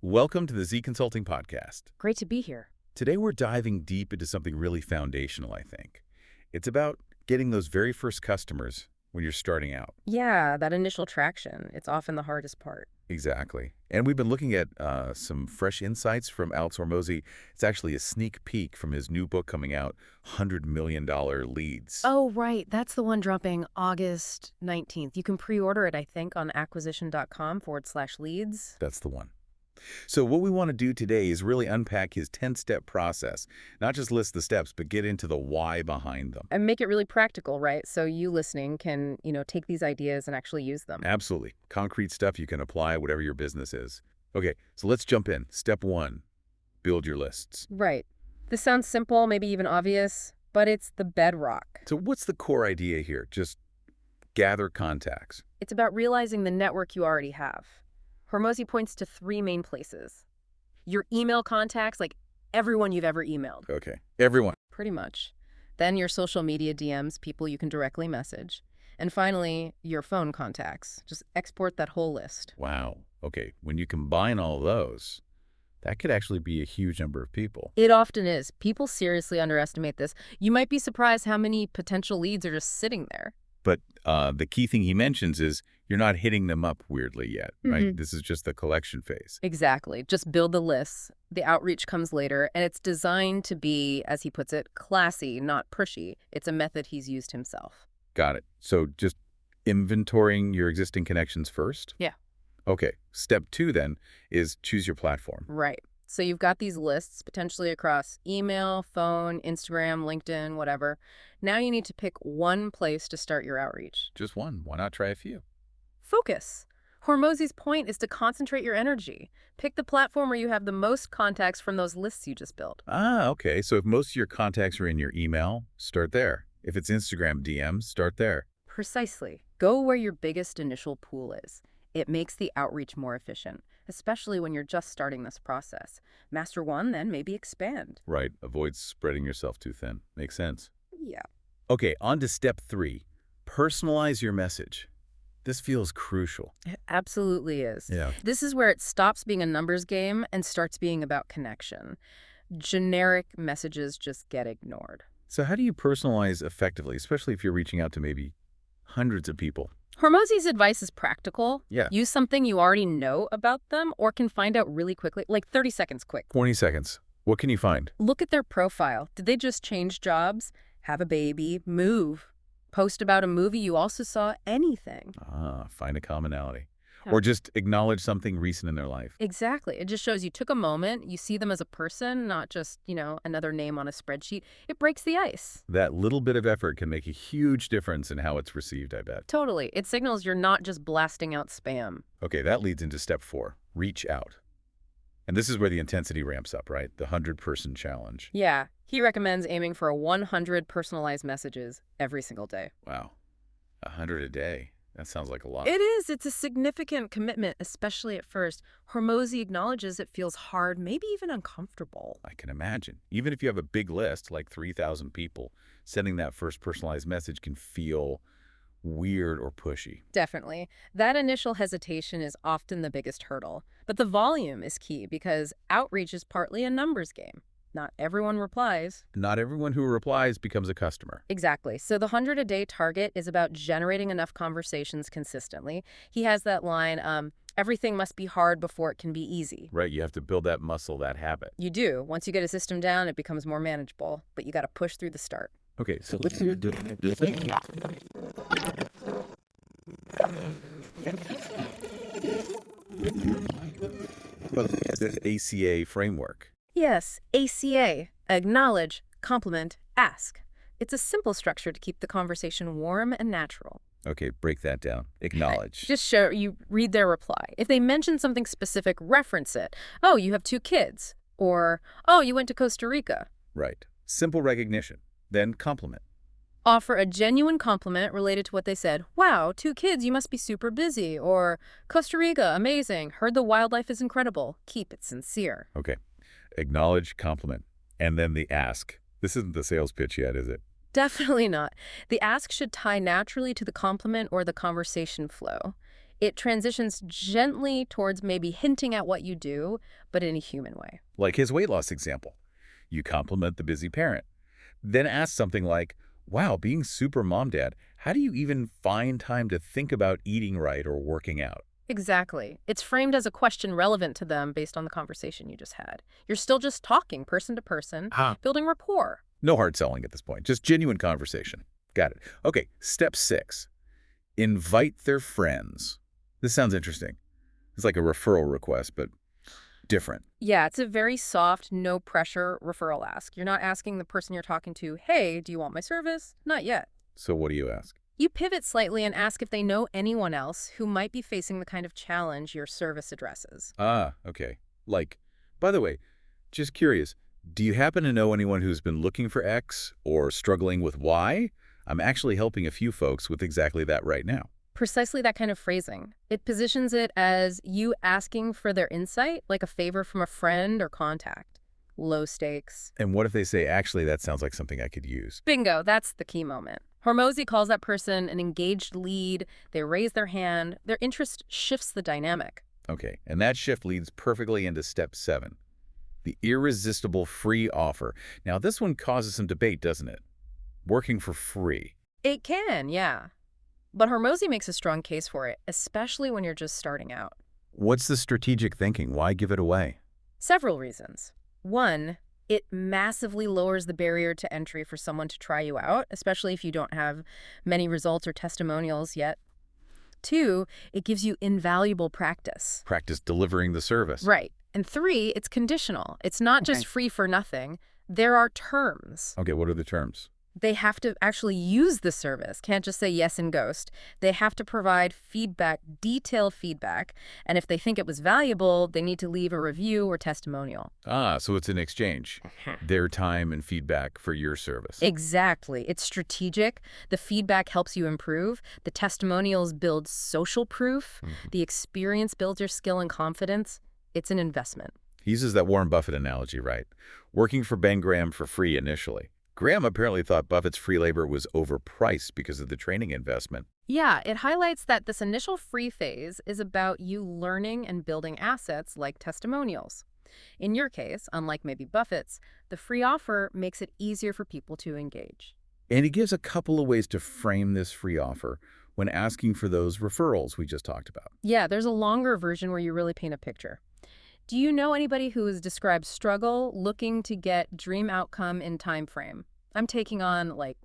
Welcome to the Z Consulting Podcast. Great to be here. Today we're diving deep into something really foundational, I think. It's about getting those very first customers when you're starting out. Yeah, that initial traction, it's often the hardest part. Exactly. And we've been looking at some fresh insights from Alex Hormozi. It's actually a sneak peek from his new book coming out, $100 Million Leads. Oh, right. That's the one dropping August 19th. You can pre-order it, I think, on acquisition.com/leads. That's the one. So what we want to do today is really unpack his 10-step process, not just list the steps, but get into the why behind them. And make it really practical, right? So you listening can, take these ideas and actually use them. Absolutely. Concrete stuff you can apply whatever your business is. Okay, so let's jump in. Step 1, build your lists. Right. This sounds simple, maybe even obvious, but it's the bedrock. So what's the core idea here? Just gather contacts. It's about realizing the network you already have. Hormozi points to 3 main places. Your email contacts, like everyone you've ever emailed. Okay, everyone. Pretty much. Then your social media DMs, people you can directly message. And finally, your phone contacts. Just export that whole list. Wow. Okay, when you combine all those, that could actually be a huge number of people. It often is. People seriously underestimate this. You might be surprised how many potential leads are just sitting there. But the key thing he mentions is you're not hitting them up weirdly yet, right? This is just the collection phase. Exactly. Just build the lists. The outreach comes later, and it's designed to be, as he puts it, classy, not pushy. It's a method he's used himself. Got it. So just inventorying your existing connections first? Yeah. Okay. Step 2 then is choose your platform. Right. So you've got these lists potentially across email, phone, Instagram, LinkedIn, whatever. Now you need to pick one place to start your outreach. Just one. Why not try a few? Focus. Hormozi's point is to concentrate your energy. Pick the platform where you have the most contacts from those lists you just built. Ah, okay. So if most of your contacts are in your email, start there. If it's Instagram DMs, start there. Precisely. Go where your biggest initial pool is. It makes the outreach more efficient, especially when you're just starting this process. Master one, then maybe expand. Right. Avoid spreading yourself too thin. Makes sense. Yeah. Okay, on to step 3. Personalize your message. This feels crucial. It absolutely is. Yeah. This is where it stops being a numbers game and starts being about connection. Generic messages just get ignored. So how do you personalize effectively, especially if you're reaching out to maybe hundreds of people? Hormozi's advice is practical. Yeah. Use something you already know about them or can find out really quickly, like 30 seconds quick. 20 seconds. What can you find? Look at their profile. Did they just change jobs, have a baby, move, post about a movie you also saw? Anything. Ah, find a commonality. Yeah. Or just acknowledge something recent in their life. Exactly. It just shows you took a moment, you see them as a person, not just, another name on a spreadsheet. It breaks the ice. That little bit of effort can make a huge difference in how it's received, I bet. Totally. It signals you're not just blasting out spam. Okay, that leads into step 4, reach out. And this is where the intensity ramps up, right? The 100-person challenge. Yeah. He recommends aiming for 100 personalized messages every single day. Wow, 100 a day. That sounds like a lot. It is. It's a significant commitment, especially at first. Hormozi acknowledges it feels hard, maybe even uncomfortable. I can imagine. Even if you have a big list, like 3,000 people, sending that first personalized message can feel weird or pushy. Definitely. That initial hesitation is often the biggest hurdle. But the volume is key because outreach is partly a numbers game. Not everyone replies. Not everyone who replies becomes a customer. Exactly. So the 100-a-day target is about generating enough conversations consistently. He has that line, everything must be hard before it can be easy. Right, you have to build that muscle, that habit. You do. Once you get a system down, it becomes more manageable. But you got to push through the start. Okay, so let's do this. Well, this ACA framework. Yes, ACA. Acknowledge, compliment, ask. It's a simple structure to keep the conversation warm and natural. Okay, break that down. Acknowledge. Just show you read their reply. If they mention something specific, reference it. Oh, you have 2 kids. Or, oh, you went to Costa Rica. Right. Simple recognition. Then compliment. Offer a genuine compliment related to what they said. Wow, 2 kids, you must be super busy. Or, Costa Rica, amazing. Heard the wildlife is incredible. Keep it sincere. Okay. Acknowledge, compliment, and then the ask. This isn't the sales pitch yet, is it? Definitely not. The ask should tie naturally to the compliment or the conversation flow. It transitions gently towards maybe hinting at what you do, but in a human way. Like his weight loss example. You compliment the busy parent. Then ask something like, wow, being super mom dad, how do you even find time to think about eating right or working out? Exactly. It's framed as a question relevant to them based on the conversation you just had. You're still just talking person to person, building rapport. No hard selling at this point, just genuine conversation. Got it. Okay, step 6. Invite their friends. This sounds interesting. It's like a referral request, but different. Yeah, it's a very soft, no pressure referral ask. You're not asking the person you're talking to, hey, do you want my service? Not yet. So what do you ask? You pivot slightly and ask if they know anyone else who might be facing the kind of challenge your service addresses. Ah, okay. Like, by the way, just curious, do you happen to know anyone who's been looking for X or struggling with Y? I'm actually helping a few folks with exactly that right now. Precisely that kind of phrasing. It positions it as you asking for their insight, like a favor from a friend or contact. Low stakes. And what if they say, actually, that sounds like something I could use? Bingo, that's the key moment. Hormozy calls that person an engaged lead. They raise their hand. Their interest shifts the dynamic. Okay, and that shift leads perfectly into step 7, the irresistible free offer. Now, this one causes some debate, doesn't it? Working for free. It can, yeah. But Hormozy makes a strong case for it, especially when you're just starting out. What's the strategic thinking? Why give it away? Several reasons. One, it massively lowers the barrier to entry for someone to try you out, especially if you don't have many results or testimonials yet. Two, it gives you invaluable practice. Practice delivering the service. Right. And three, it's conditional. It's not just free for nothing. There are terms. Okay, what are the terms? They have to actually use the service. Can't just say yes and ghost. They have to provide feedback, detailed feedback. And if they think it was valuable, they need to leave a review or testimonial. Ah, so it's an exchange. Their time and feedback for your service. Exactly. It's strategic. The feedback helps you improve. The testimonials build social proof. The experience builds your skill and confidence. It's an investment. He uses that Warren Buffett analogy, right? Working for Ben Graham for free initially. Graham apparently thought Buffett's free labor was overpriced because of the training investment. Yeah, it highlights that this initial free phase is about you learning and building assets like testimonials. In your case, unlike maybe Buffett's, the free offer makes it easier for people to engage. And he gives a couple of ways to frame this free offer when asking for those referrals we just talked about. Yeah, there's a longer version where you really paint a picture. Do you know anybody who has described struggle looking to get dream outcome in time frame? I'm taking on like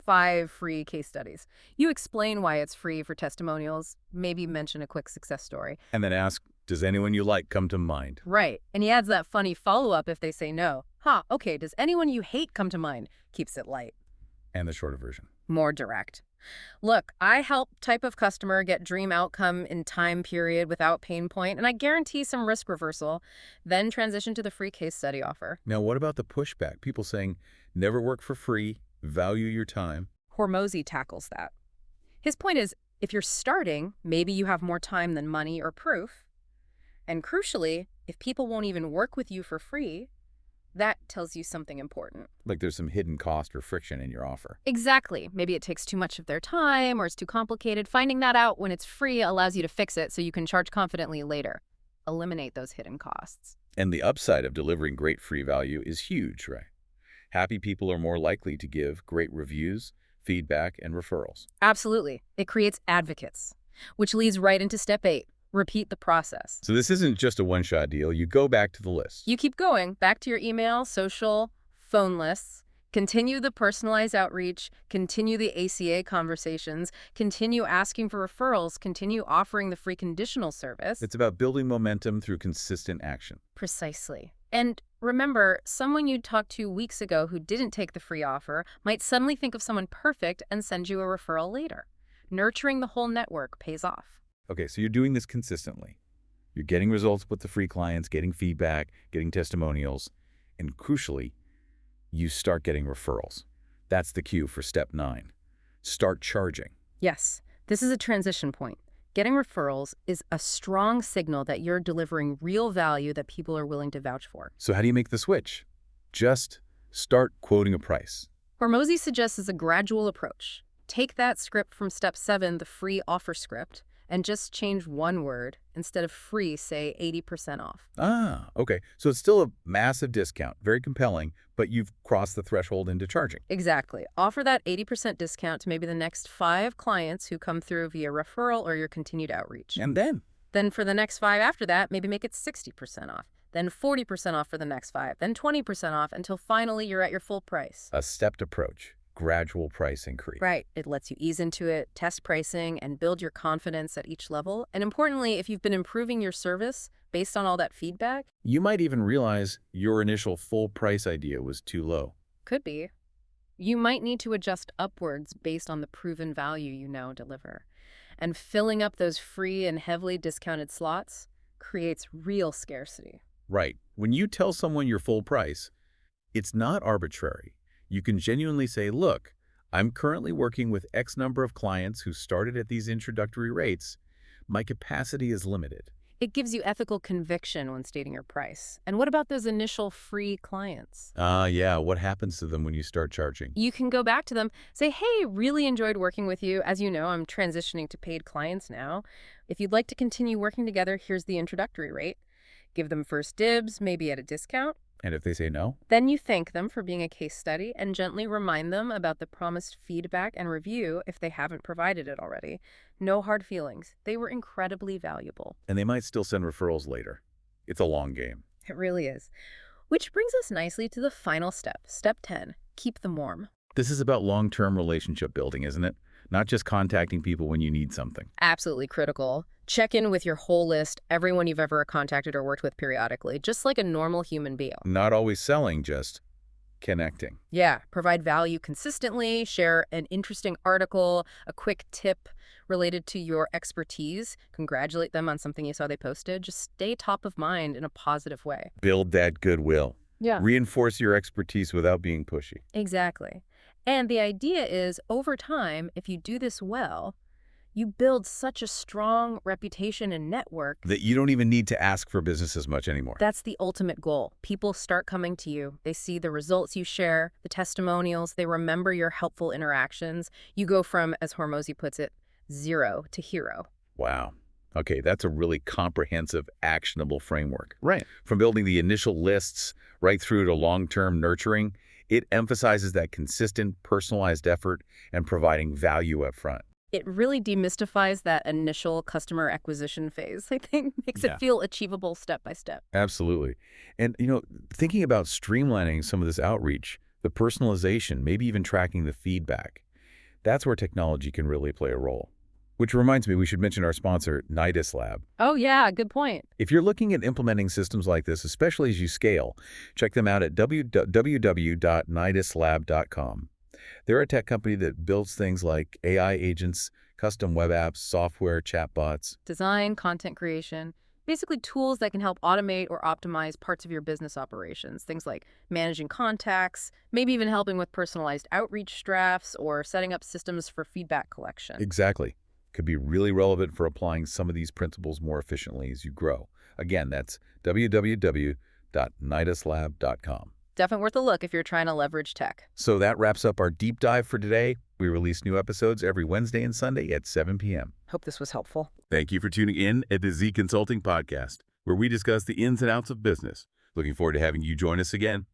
5 free case studies. You explain why it's free for testimonials, maybe mention a quick success story. And then ask, does anyone you like come to mind? Right. And he adds that funny follow-up if they say no. Okay, does anyone you hate come to mind? Keeps it light. And the shorter version. More direct. Look, I help type of customer get dream outcome in time period without pain point, and I guarantee some risk reversal, then transition to the free case study offer. Now, what about the pushback? People saying, never work for free, value your time. Hormozy tackles that. His point is, if you're starting, maybe you have more time than money or proof. And crucially, if people won't even work with you for free, that tells you something important. Like there's some hidden cost or friction in your offer. Exactly. Maybe it takes too much of their time or it's too complicated. Finding that out when it's free allows you to fix it so you can charge confidently later. Eliminate those hidden costs. And the upside of delivering great free value is huge, right? Happy people are more likely to give great reviews, feedback, and referrals. Absolutely. It creates advocates, which leads right into step 8. Repeat the process. So this isn't just a one-shot deal. You go back to the list. You keep going, back to your email, social, phone lists. Continue the personalized outreach. Continue the ACA conversations. Continue asking for referrals. Continue offering the free conditional service. It's about building momentum through consistent action. Precisely. And remember, someone you talked to weeks ago who didn't take the free offer might suddenly think of someone perfect and send you a referral later. Nurturing the whole network pays off. Okay, so you're doing this consistently. You're getting results with the free clients, getting feedback, getting testimonials, and crucially, you start getting referrals. That's the cue for step 9. Start charging. Yes, this is a transition point. Getting referrals is a strong signal that you're delivering real value that people are willing to vouch for. So how do you make the switch? Just start quoting a price. Hormozy suggests a gradual approach. Take that script from step 7, the free offer script, and just change one word. Instead of free, say 80% off. Ah, okay. So it's still a massive discount, very compelling, but you've crossed the threshold into charging. Exactly. Offer that 80% discount to maybe the next 5 clients who come through via referral or your continued outreach. And then Then for the next 5 after that, maybe make it 60% off. Then 40% off for the next 5. Then 20% off until finally you're at your full price. a stepped approach, gradual price increase. Right. It lets you ease into it, test pricing, and build your confidence at each level. And importantly, if you've been improving your service based on all that feedback, You might even realize your initial full price idea was too low. could be, you might need to adjust upwards based on the proven value you now deliver. And filling up those free and heavily discounted slots creates real scarcity. Right. When you tell someone your full price, it's not arbitrary. You can genuinely say, look, I'm currently working with X number of clients who started at these introductory rates. My capacity is limited. It gives you ethical conviction when stating your price. And what about those initial free clients? Yeah, what happens to them when you start charging? You can go back to them, say, hey, really enjoyed working with you. As you know, I'm transitioning to paid clients now. If you'd like to continue working together, here's the introductory rate. Give them first dibs, maybe at a discount. And if they say no? Then you thank them for being a case study and gently remind them about the promised feedback and review if they haven't provided it already. No hard feelings. They were incredibly valuable. And they might still send referrals later. It's a long game. It really is. Which brings us nicely to the final step, step 10, keep them warm. This is about long-term relationship building, isn't it? Not just contacting people when you need something. Absolutely critical. Check in with your whole list, everyone you've ever contacted or worked with periodically, just like a normal human being. Not always selling, just connecting. Yeah, provide value consistently, share an interesting article, a quick tip related to your expertise, congratulate them on something you saw they posted, just stay top of mind in a positive way. Build that goodwill. Yeah. Reinforce your expertise without being pushy. Exactly. And the idea is, over time, if you do this well, you build such a strong reputation and network. That you don't even need to ask for business as much anymore. That's the ultimate goal. People start coming to you. They see the results you share, the testimonials. They remember your helpful interactions. You go from, as Hormozi puts it, 0 to hero. Wow. Okay, that's a really comprehensive, actionable framework. Right. From building the initial lists right through to long-term nurturing, it emphasizes that consistent, personalized effort and providing value up front. It really demystifies that initial customer acquisition phase, I think, makes Yeah. it feel achievable step by step. Absolutely. And, thinking about streamlining some of this outreach, the personalization, maybe even tracking the feedback, that's where technology can really play a role. Which reminds me, we should mention our sponsor, Nidus Lab. Oh, yeah, good point. If you're looking at implementing systems like this, especially as you scale, check them out at www.niduslab.com. They're a tech company that builds things like AI agents, custom web apps, software, chatbots. Design, content creation, basically tools that can help automate or optimize parts of your business operations. Things like managing contacts, maybe even helping with personalized outreach drafts or setting up systems for feedback collection. Exactly. Could be really relevant for applying some of these principles more efficiently as you grow. Again, that's www.niduslab.com. Definitely worth a look if you're trying to leverage tech. So that wraps up our deep dive for today. We release new episodes every Wednesday and Sunday at 7 p.m. Hope this was helpful. Thank you for tuning in at the Z Consulting Podcast, where we discuss the ins and outs of business. Looking forward to having you join us again.